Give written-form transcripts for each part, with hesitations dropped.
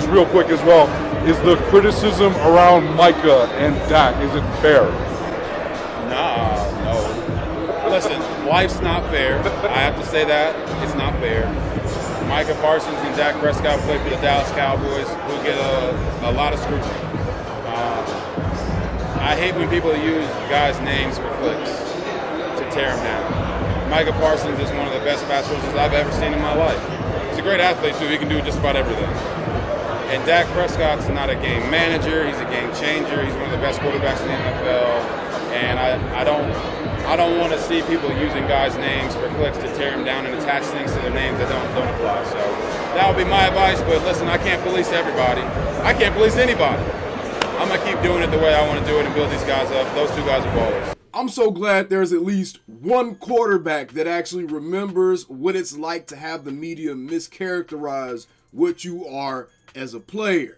just real quick as well, is the criticism around Micah and Dak, is it fair? No. Listen, life's not fair. I have to say that. It's not fair. Micah Parsons and Dak Prescott play for the Dallas Cowboys, who get a lot of scrutiny. I hate when people use guys' names for clicks to tear them down. Micah Parsons is one of the best pass rushers I've ever seen in my life. He's a great athlete, too. He can do just about everything. And Dak Prescott's not a game manager. He's a game changer. He's one of the best quarterbacks in the NFL. And I don't want to see people using guys' names for clicks to tear them down and attach things to their names that don't apply. So that would be my advice. But listen, I can't police everybody. I can't police anybody. I'm going to keep doing it the way I want to do it and build these guys up. Those two guys are ballers. I'm so glad there's at least one quarterback that actually remembers what it's like to have the media mischaracterize what you are as a player.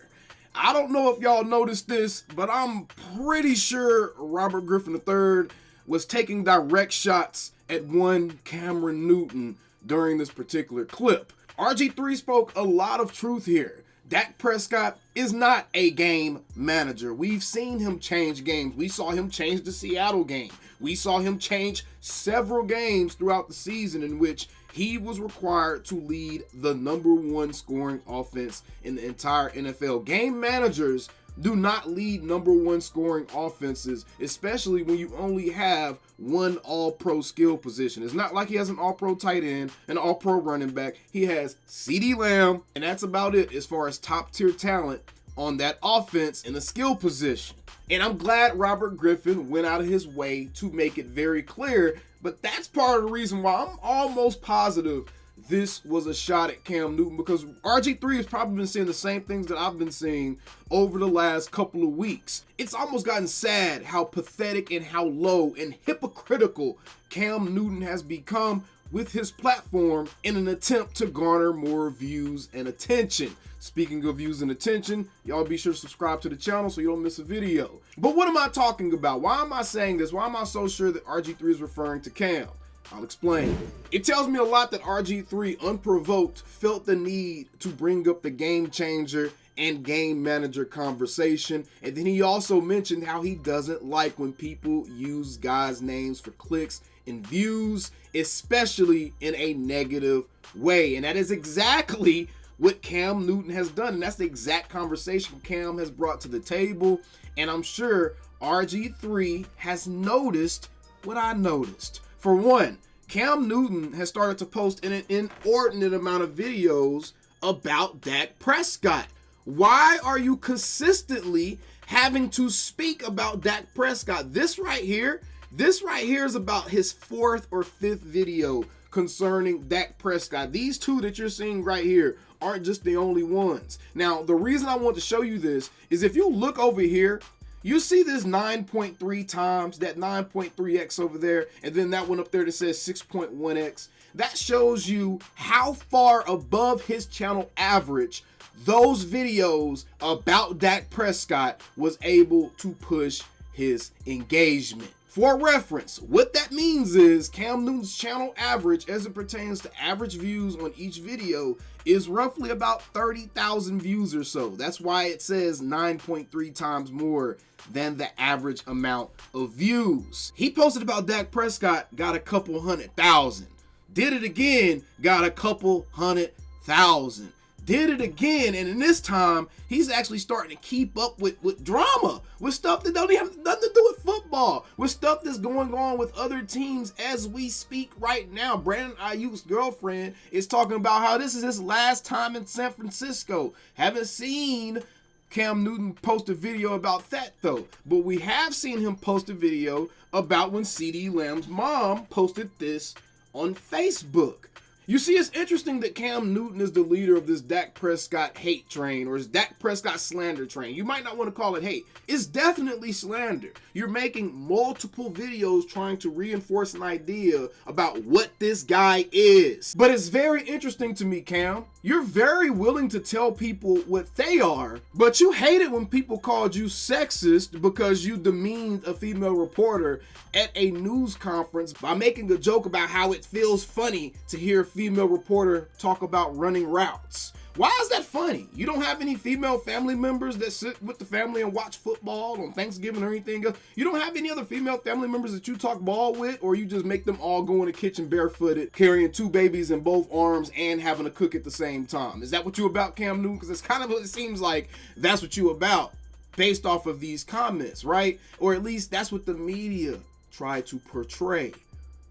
I don't know if y'all noticed this, but I'm pretty sure Robert Griffin III was taking direct shots at one Cameron Newton during this particular clip. RG3 spoke a lot of truth here. Dak Prescott is not a game manager. We've seen him change games. We saw him change the Seattle game. We saw him change several games throughout the season in which he was required to lead the #1 scoring offense in the entire NFL. Game managers do not lead #1 scoring offenses, especially when you only have one all-pro skill position. It's not like he has an all-pro tight end, an all-pro running back. He has CeeDee Lamb, and that's about it as far as top-tier talent on that offense in the skill position. And I'm glad Robert Griffin went out of his way to make it very clear, but that's part of the reason why I'm almost positive this was a shot at Cam Newton, because RG3 has probably been seeing the same things that I've been seeing over the last couple of weeks. It's almost gotten sad how pathetic and how low and hypocritical Cam Newton has become with his platform in an attempt to garner more views and attention. Speaking of views and attention, y'all be sure to subscribe to the channel so you don't miss a video. But what am I talking about? Why am I saying this? Why am I so sure that RG3 is referring to Cam? I'll explain. It tells me a lot that RG3, unprovoked, felt the need to bring up the game changer and game manager conversation. And then he also mentioned how he doesn't like when people use guys' names for clicks and views, especially in a negative way. And that is exactly what Cam Newton has done. And that's the exact conversation Cam has brought to the table. And I'm sure RG3 has noticed what I noticed. For one, Cam Newton has started to post an inordinate amount of videos about Dak Prescott. Why are you consistently having to speak about Dak Prescott? This right here is about his 4th or 5th video concerning Dak Prescott. These two that you're seeing right here aren't just the only ones. Now, the reason I want to show you this is if you look over here, you see this 9.3 times, that 9.3x over there, and then that one up there that says 6.1x. That shows you how far above his channel average those videos about Dak Prescott was able to push his engagement. For reference, what that means is Cam Newton's channel average, as it pertains to average views on each video, is roughly about 30,000 views or so. That's why it says 9.3 times more than the average amount of views. He posted about Dak Prescott, got a couple 100,000. Did it again, got a couple 100,000. Did it again, and in this time, he's actually starting to keep up with drama, with stuff that don't even have nothing to do with football, with stuff that's going on with other teams as we speak right now. Brandon Ayuk's girlfriend is talking about how this is his last time in San Francisco. Haven't seen Cam Newton post a video about that though, but we have seen him post a video about when CeeDee Lamb's mom posted this on Facebook. You see, it's interesting that Cam Newton is the leader of this Dak Prescott hate train, or his Dak Prescott slander train. You might not want to call it hate. It's definitely slander. You're making multiple videos trying to reinforce an idea about what this guy is. But it's very interesting to me, Cam. You're very willing to tell people what they are, but you hate it when people called you sexist because you demeaned a female reporter at a news conference by making a joke about how it feels funny to hear a female reporter talk about running routes. Why is that funny? You don't have any female family members that sit with the family and watch football on Thanksgiving or anything else? You don't have any other female family members that you talk ball with, or you just make them all go in the kitchen barefooted, carrying 2 babies in both arms and having to cook at the same time? Is that what you about, Cam Newton? Because it's kind of what it seems like that's what you about based off of these comments, right? Or at least that's what the media tried to portray.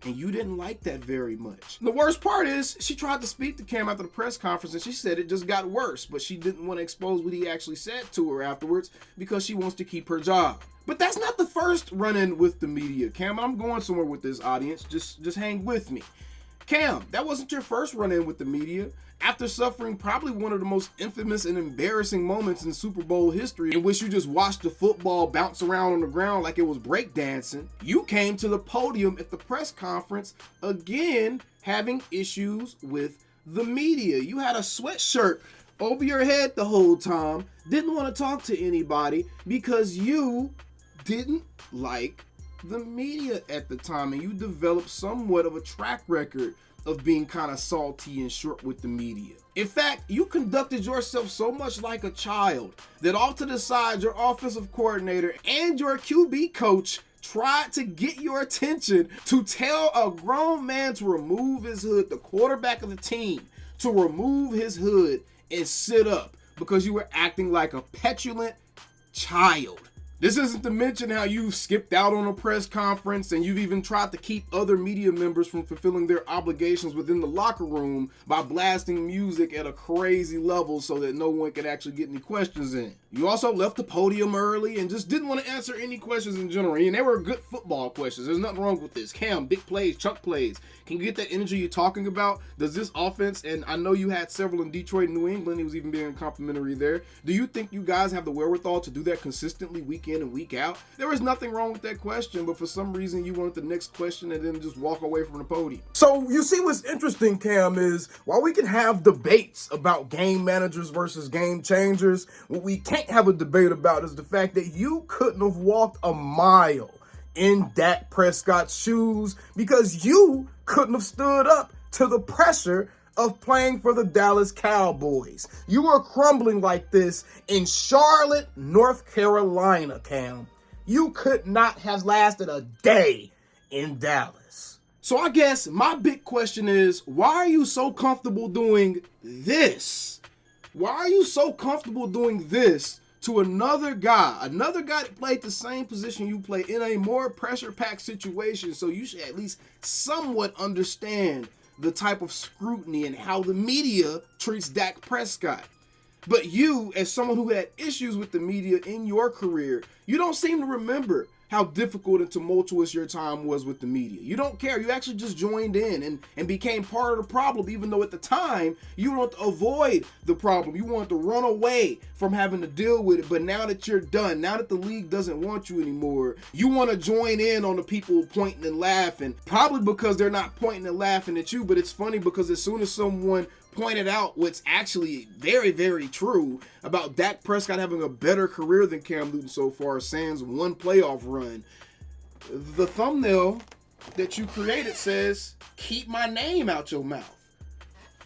And you didn't like that very much. The worst part is she tried to speak to Cam after the press conference and she said it just got worse, but she didn't want to expose what he actually said to her afterwards because she wants to keep her job. But that's not the first run-in with the media, Cam. I'm going somewhere with this audience. Just hang with me. Cam, that wasn't your first run-in with the media. After suffering probably one of the most infamous and embarrassing moments in Super Bowl history, in which you just watched the football bounce around on the ground like it was breakdancing, you came to the podium at the press conference again having issues with the media. You had a sweatshirt over your head the whole time, didn't want to talk to anybody because you didn't like the media at the time, and you developed somewhat of a track record of being kind of salty and short with the media. In fact, you conducted yourself so much like a child that off to the side, your offensive coordinator and your QB coach tried to get your attention to tell a grown man to remove his hood, the quarterback of the team, to remove his hood and sit up because you were acting like a petulant child. This isn't to mention how you skipped out on a press conference and you've even tried to keep other media members from fulfilling their obligations within the locker room by blasting music at a crazy level so that no one could actually get any questions in. You also left the podium early and just didn't want to answer any questions in general. And they were good football questions. There's nothing wrong with this. Cam, big plays, chunk plays. Can you get that energy you're talking about? Does this offense, and I know you had several in Detroit and New England, he was even being complimentary there. Do you think you guys have the wherewithal to do that consistently week in and week out? There was nothing wrong with that question, but for some reason you wanted the next question and then just walk away from the podium. So you see what's interesting, Cam, is while we can have debates about game managers versus game changers, what we can't have a debate about is the fact that you couldn't have walked a mile in Dak Prescott's shoes because you couldn't have stood up to the pressure of playing for the Dallas Cowboys. You were crumbling like this in Charlotte, North Carolina, Cam. You could not have lasted a day in Dallas. So I guess my big question is, why are you so comfortable doing this? Why are you so comfortable doing this to another guy that played the same position you play in a more pressure-packed situation? So you should at least somewhat understand the type of scrutiny and how the media treats Dak Prescott. But you, as someone who had issues with the media in your career, you don't seem to remember how difficult and tumultuous your time was with the media. You don't care. You actually just joined in and became part of the problem, even though at the time you wanted to avoid the problem. You wanted to run away from having to deal with it. But now that you're done, now that the league doesn't want you anymore, you want to join in on the people pointing and laughing, probably because they're not pointing and laughing at you. But it's funny because as soon as someone pointed out what's actually very, very true about Dak Prescott having a better career than Cam Newton so far, sans one playoff run, the thumbnail that you created says, "Keep my name out your mouth."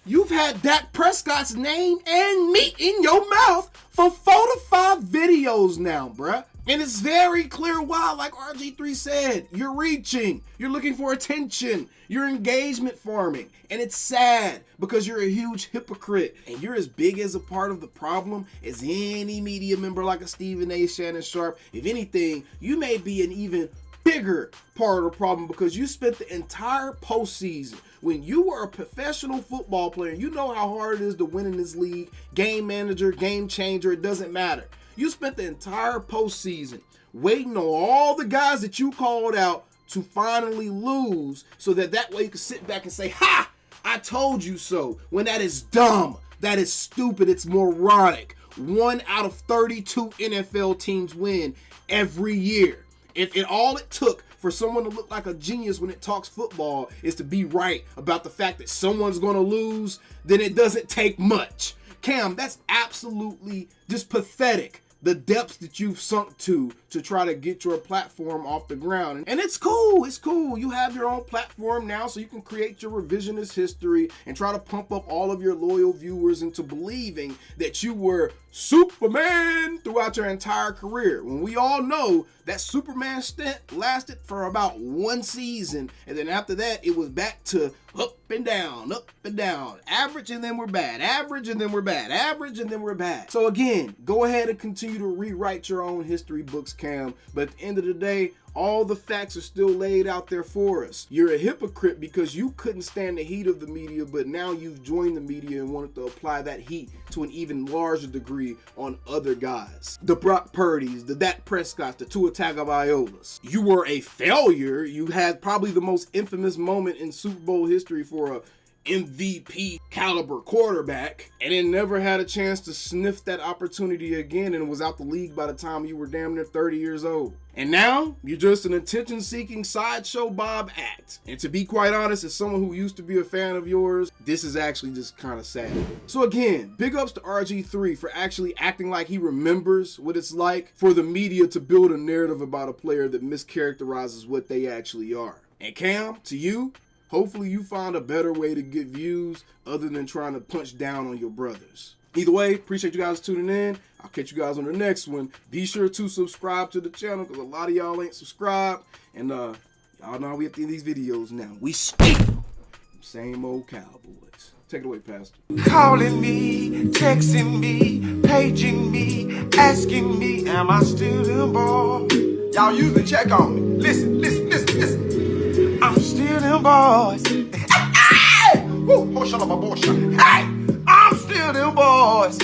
You've had Dak Prescott's name and meat in your mouth for 4 to 5 videos now, bruh. And it's very clear why, like RG3 said, you're reaching, you're looking for attention, you're engagement farming, and it's sad because you're a huge hypocrite and you're as big as a part of the problem as any media member like a Stephen A. Shannon Sharp. If anything, you may be an even bigger part of the problem because you spent the entire postseason when you were a professional football player. You know how hard it is to win in this league. Game manager, game changer, it doesn't matter. You spent the entire postseason waiting on all the guys that you called out to finally lose so that way you can sit back and say, "Ha! I told you so," when that is dumb. That is stupid. It's moronic. 1 out of 32 NFL teams win every year. If all it took for someone to look like a genius when it talks football is to be right about the fact that someone's going to lose, then it doesn't take much. Cam, that's absolutely just pathetic the depths that you've sunk to try to get your platform off the ground. And it's cool. It's cool. You have your own platform now, so you can create your revisionist history and try to pump up all of your loyal viewers into believing that you were Superman throughout your entire career. When we all know that Superman stint lasted for about 1 season, and then after that, it was back to up and down, average and then we're bad, average and then we're bad, average and then we're bad. So again, go ahead and continue to rewrite your own history books, Cam, but at the end of the day, all the facts are still laid out there for us. You're a hypocrite because you couldn't stand the heat of the media, but now you've joined the media and wanted to apply that heat to an even larger degree on other guys. The Brock Purdy's, the Dak Prescott, the Tua Tagovailoas. You were a failure. You had probably the most infamous moment in Super Bowl history for a MVP caliber quarterback, and then never had a chance to sniff that opportunity again and was out the league by the time you were damn near 30 years old. And now you're just an attention-seeking sideshow Bob act. And to be quite honest, as someone who used to be a fan of yours, this is actually just kind of sad. So again, big ups to RG3 for actually acting like he remembers what it's like for the media to build a narrative about a player that mischaracterizes what they actually are. And Cam, to you, hopefully you find a better way to get views other than trying to punch down on your brothers. Either way, appreciate you guys tuning in. I'll catch you guys on the next one. Be sure to subscribe to the channel because a lot of y'all ain't subscribed. And y'all know how we at the end of these videos now. We still same old Cowboys. Take it away, Pastor. Calling me, texting me, paging me, asking me, am I still them boys? Y'all usually check on me. Listen. I'm still them boys. Hey! Woo! Oh, shut up, my boy. Hey! I'm still them boys.